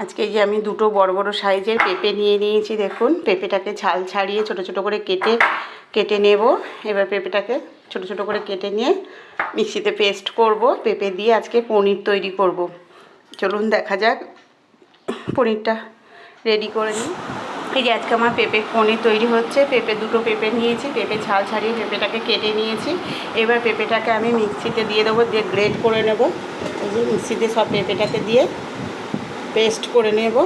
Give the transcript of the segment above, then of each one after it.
আজকে যে আমি দুটো বড় বড় সাইজের পেঁপে নিয়ে নিয়েছি। দেখুন, পেঁপেটাকে ছাল ছাড়িয়ে ছোট ছোট করে কেটে নেব। এবার পেঁপেটাকে ছোট ছোট করে কেটে নিয়ে মিক্সিতে পেস্ট করব। পেঁপে দিয়ে আজকে পনির তৈরি করব। চলুন দেখা যাক পনিরটা রেডি করে নিই। এই যে আজকে আমার পেঁপে পনির তৈরি হচ্ছে। দুটো পেঁপে নিয়েছি, পেঁপে ছাল ছাড়িয়ে পেঁপেটাকে কেটে নিয়েছি। এবার পেঁপেটাকে আমি মিক্সিতে দিয়ে দেবো, দিয়ে গ্রেট করে নেব। এই যে মিক্সিতে সব পেঁপেটাকে দিয়ে পেস্ট করে নেব।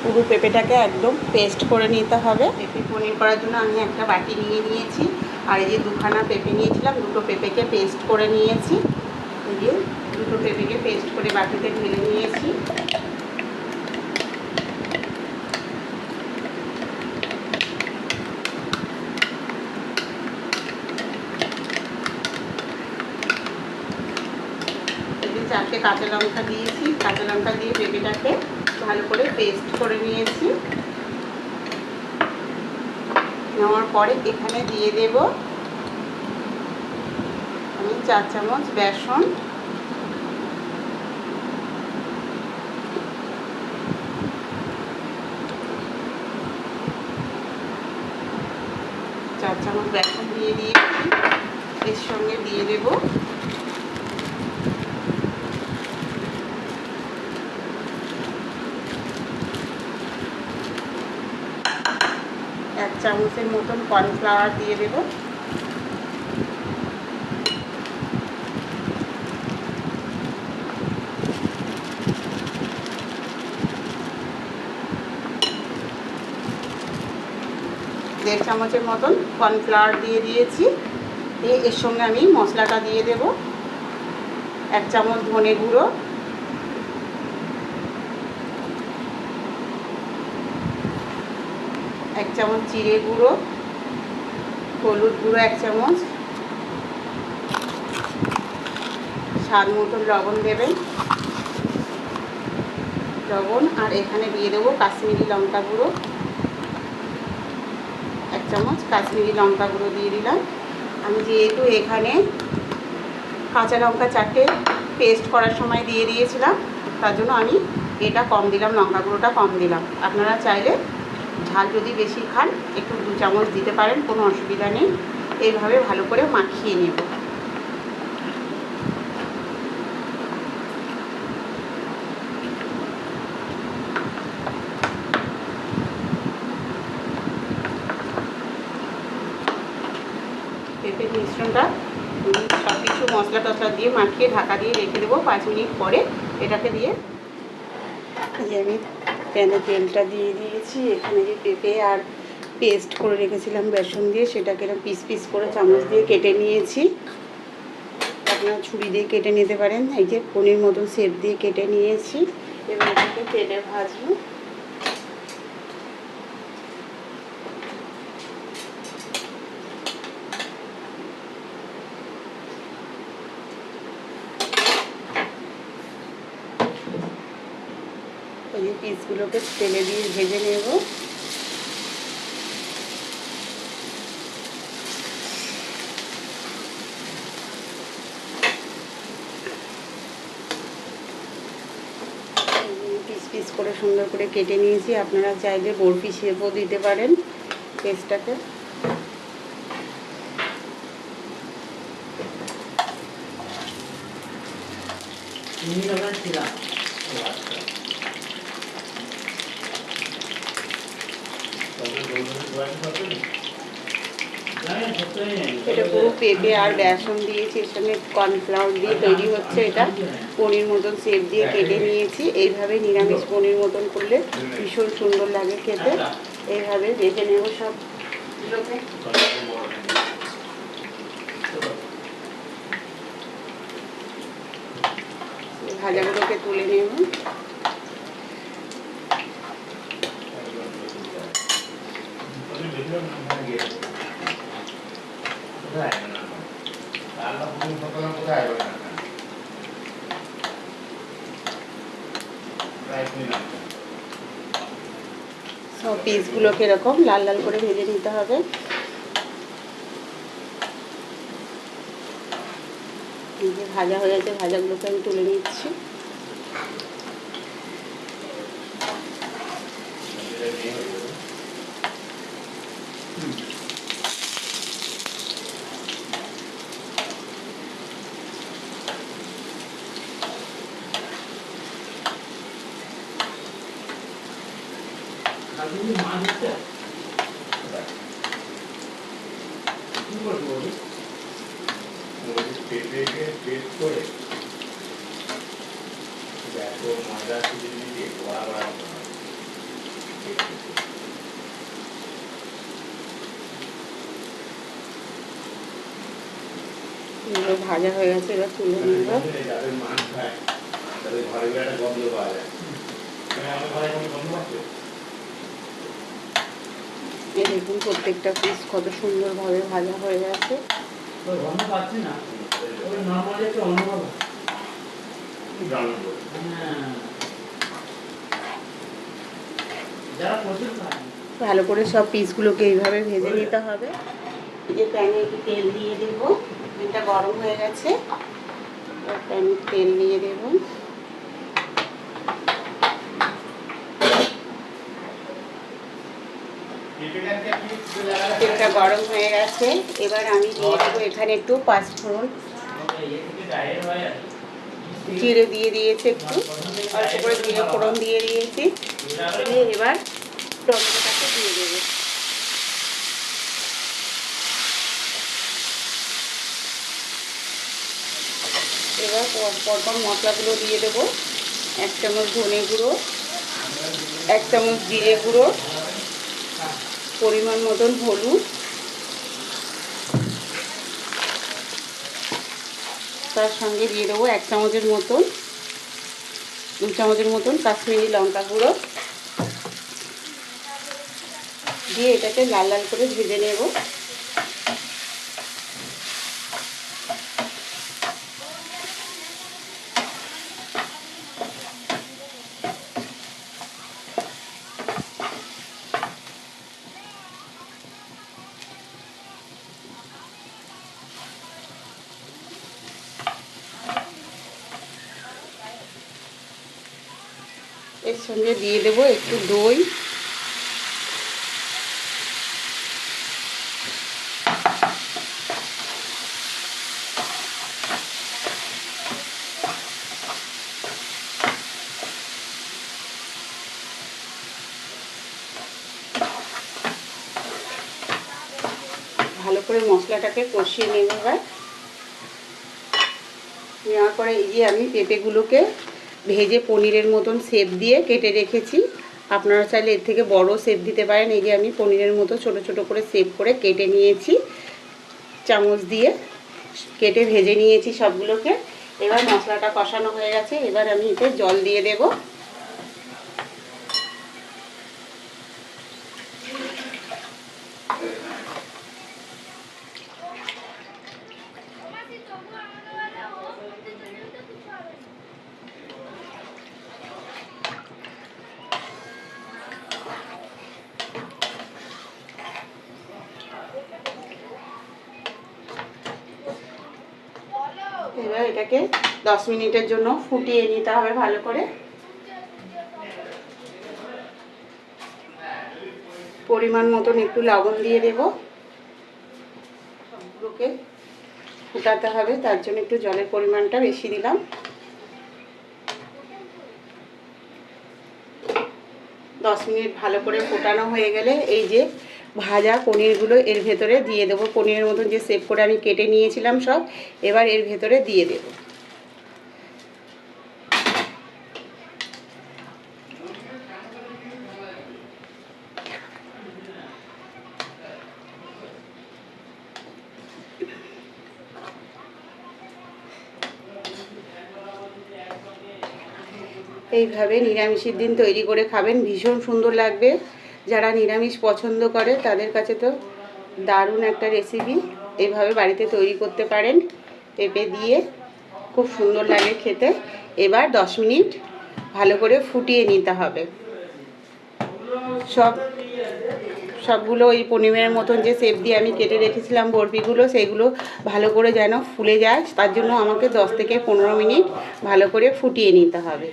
পুরো পেঁপেটাকে একদম পেস্ট করে নিতে হবে। পেঁপে পনির করার জন্য আমি একটা বাটি নিয়ে নিয়েছি, আর এই যে দুখানা পেঁপে নিয়েছিলাম, দুটো পেঁপেকে পেস্ট করে নিয়েছি। এই যে দুটো পেঁপেকে পেস্ট করে বাটিতে ঢেলে নিয়েছি। চারটে কাঁচা লঙ্কা দিয়েছি, কাঁচা লঙ্কা দিয়ে পেঁপেটাকে ভালো করে পেস্ট করে নিয়েছি। নেওয়ার পরে এখানে দিয়ে দেব আমি 4 চামচ বেসন, 4 চামচ বেসন দিয়ে দিয়েছি। এর সঙ্গে দিয়ে দেব এক চামচের মতন কর্নফ্লাওয়ার দিয়ে দেব। দেড় চামচের মতন কর্নফ্লাওয়ার দিয়ে দিয়েছি। এর সঙ্গে আমি মশলাটা দিয়ে দেব। 1 চামচ ধনে গুঁড়ো, 1 চামচ জিরে গুঁড়ো, হলুদ গুঁড়ো 1 চামচ, স্বাদ মতন লবণ দেবেন, লবণ। আর এখানে দিয়ে দেবো কাশ্মীরি লঙ্কা গুঁড়ো, 1 চামচ কাশ্মীরি লঙ্কা গুঁড়ো দিয়ে দিলাম। আমি যেহেতু এখানে কাঁচা লঙ্কা 4টে পেস্ট করার সময় দিয়ে দিয়েছিলাম, তার জন্য আমি এটা কম দিলাম, লঙ্কা গুঁড়োটা কম দিলাম। আপনারা চাইলে ঝাল যদি বেশি খান একটু 2 চামচ দিতে পারেন, কোনো অসুবিধা নেই। এইভাবে ভালো করে মাখিয়ে নেব। পেঁপের মিশ্রণটা সব কিছু মশলা টশলা দিয়ে মাখিয়ে ঢাকা দিয়ে রেখে দেবো। 5 মিনিট পরে এটাকে দিয়ে যে আমি প্যানে তেলটা দিয়ে দিয়েছি। এখানে যে পেঁপে আর পেস্ট করে রেখেছিলাম বেসন দিয়ে, সেটাকে পিস পিস করে চামচ দিয়ে কেটে নিয়েছি। আপনারা ছুরি দিয়ে কেটে নিতে পারেন। এই যে পনির মতন শেপ দিয়ে কেটে নিয়েছি। এবার এটাকে তেলে ভাজবো। এই যে পিসগুলোকে তেলে দিয়ে ভেজে নেব। পিস পিস করে সুন্দর করে কেটে নিয়েছি। আপনারা চাইলে বরফি শেপও দিতে পারেন পেস্টটাকে। এটা পুরো পেঁপে আর বেসন দিয়েছি, এর সঙ্গে কর্নফ্লাওয়ার দিয়ে তৈরি হচ্ছে। এটা পনির মতন শেপ দিয়ে কেটে নিয়েছি। এইভাবে নিরামিষ পনির মতন করলে ভীষণ সুন্দর লাগে খেতে। এইভাবে ভেজে নেব সবগুলোকে। ভাজাগুলোকে তুলে নেব। সব পিসগুলোকে এরকম লাল লাল করে ভেজে নিতে হবে। এই যে ভাজা হয়ে গেছে, ভাজাগুলোকে আমি তুলে নিচ্ছি। এগুলো ভাজা হয়ে গেছে, এবার তুলে নেব। এই দেখুন প্রত্যেকটা পিস কত সুন্দরভাবে ভাজা হয়ে গেছে। ভালো করে সব পিসগুলোকে এইভাবে ভেজে নিতে হবে। এই যে প্যানে একটু তেল দিয়ে দেবো, তেলটা গরম হয়ে গেছে, প্যানে তেল দিয়ে দেবো। তেলটা গরম হয়ে গেছে, এবার আমি দিয়ে দেবো এখানে একটু পাঁচফোড়ন, জিরে দিয়ে দিয়েছি, একটু অল্প করে জিরে ফোড়ন দিয়ে দিয়েছি। দিয়ে এবার টমেটোটাকে দিয়ে দেবো। এবার পরপর মশলাগুলো দিয়ে দেবো। 1 চামচ ধনে গুঁড়ো, 1 চামচ জিরে গুঁড়ো, পরিমাণ মতন হলুদ, তার সঙ্গে দিয়ে দেবো 1 চামচের মতন 2 চামচের মতন কাশ্মীরি লঙ্কা গুঁড়ো দিয়ে এটাকে লাল লাল করে ভেজে নেব। এর সঙ্গে দিয়ে দেবো একটু দই, ভালো করে মশলাটাকে কষিয়ে নেব। এবার নেওয়ার পরে এই যে আমি পেঁপেগুলোকে ভেজে পনিরের মতন শেপ দিয়ে কেটে রেখেছি। আপনারা চাইলে এর থেকে বড় শেপ দিতে পারেন। এই যে আমি পনিরের মতো ছোট ছোট করে শেপ করে কেটে নিয়েছি, চামচ দিয়ে কেটে ভেজে নিয়েছি সবগুলোকে। এবার মশলাটা কষানো হয়ে গেছে, এবার আমি এতে জল দিয়ে দেব। এবার এটাকে 10 মিনিটের জন্য ফুটিয়ে নিতে হবে ভালো করে। পরিমাণ মতন একটু লবণ দিয়ে দেব। সবগুলোকে ফুটাতে হবে, তার জন্য একটু জলের পরিমাণটা বেশি দিলাম। 10 মিনিট ভালো করে ফোটানো হয়ে গেলে এই যে ভাজা পনিরগুলো এর ভেতরে দিয়ে দেবো। পনিরের মতন যে শেপ করে আমি কেটে নিয়েছিলাম সব, এবার এর ভেতরে দিয়ে দেব। এইভাবে নিরামিষের দিন তৈরি করে খাবেন, ভীষণ সুন্দর লাগবে। যারা নিরামিষ পছন্দ করে তাদের কাছে তো দারুণ একটা রেসিপি। এইভাবে বাড়িতে তৈরি করতে পারেন, পেঁপে দিয়ে খুব সুন্দর লাগে খেতে। এবার 10 মিনিট ভালো করে ফুটিয়ে নিতে হবে। সবগুলো ওই পনিরের মতন যে শেপ দিয়ে আমি কেটে রেখেছিলাম বরফিগুলো, সেইগুলো ভালো করে যেন ফুলে যায়, তার জন্য আমাকে 10 থেকে 15 মিনিট ভালো করে ফুটিয়ে নিতে হবে।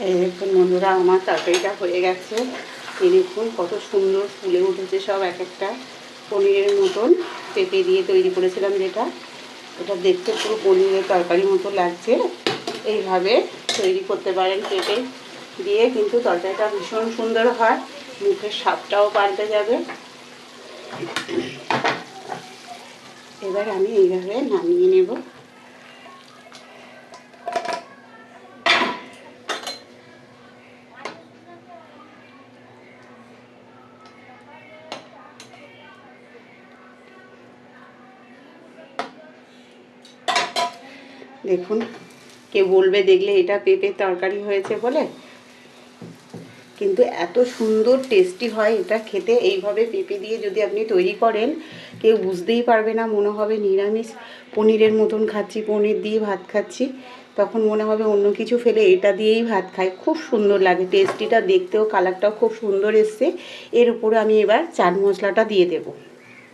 এই দেখুন বন্ধুরা, আমার তরকারিটা হয়ে গেছে। এই দেখুন কত সুন্দর ফুলে উঠেছে সব, এক একটা পনিরের মতন। পেঁপে দিয়ে তৈরি করেছিলাম যেটা, এটা দেখতে পুরো পনিরের তরকারির মতো লাগছে। এইভাবে তৈরি করতে পারেন পেঁপে দিয়ে, কিন্তু তরকারিটা ভীষণ সুন্দর হয়, মুখের স্বাদটাও পাল্টে যাবে। এবার আমি এইভাবে নামিয়ে নেব। দেখুন, কেউ বলবে দেখলে এটা পেঁপের তরকারি হয়েছে বলে, কিন্তু এত সুন্দর টেস্টি হয় এটা খেতে। এইভাবে পেঁপে দিয়ে যদি আপনি তৈরি করেন, কেউ বুঝতেই পারবে না, মনে হবে নিরামিষ পনিরের মতন খাচ্ছি, পনির দিয়ে ভাত খাচ্ছি। তখন মনে হবে অন্য কিছু ফেলে এটা দিয়েই ভাত খাই। খুব সুন্দর লাগে, টেস্টিটা দেখতেও, কালারটাও খুব সুন্দর এসছে। এর উপরে আমি এবার চাট মশলাটা দিয়ে দেব।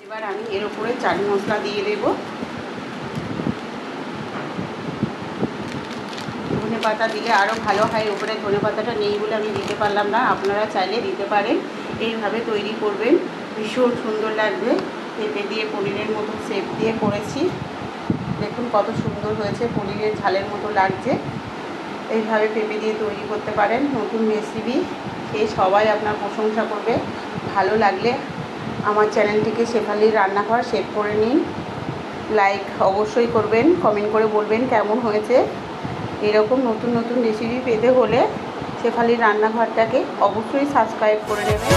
এবার আমি এর উপরে চাট মশলা দিয়ে দেব। ধনে পাতা দিলে আরও ভালো হয়, উপরে ধনে পাতাটা নেই বলে আমি দিতে পারলাম না, আপনারা চাইলে দিতে পারেন। এইভাবে তৈরি করবেন, ভীষণ সুন্দর লাগবে। পেঁপে দিয়ে পনিরের মতো শেপ দিয়ে করেছি, দেখুন কত সুন্দর হয়েছে, পনিরের ঝালের মতো লাগছে। এইভাবে পেঁপে দিয়ে তৈরি করতে পারেন, নতুন রেসিপি খেয়ে সবাই আপনার প্রশংসা করবে। ভালো লাগলে আমার চ্যানেলটিকে শেফালির রান্নাঘর সেভ করে নিন, লাইক অবশ্যই করবেন, কমেন্ট করে বলবেন কেমন হয়েছে। এরকম নতুন নতুন রেসিপি পেতে হলে শেফালির রান্নাঘরটাকে অবশ্যই সাবস্ক্রাইব করে নেবেন।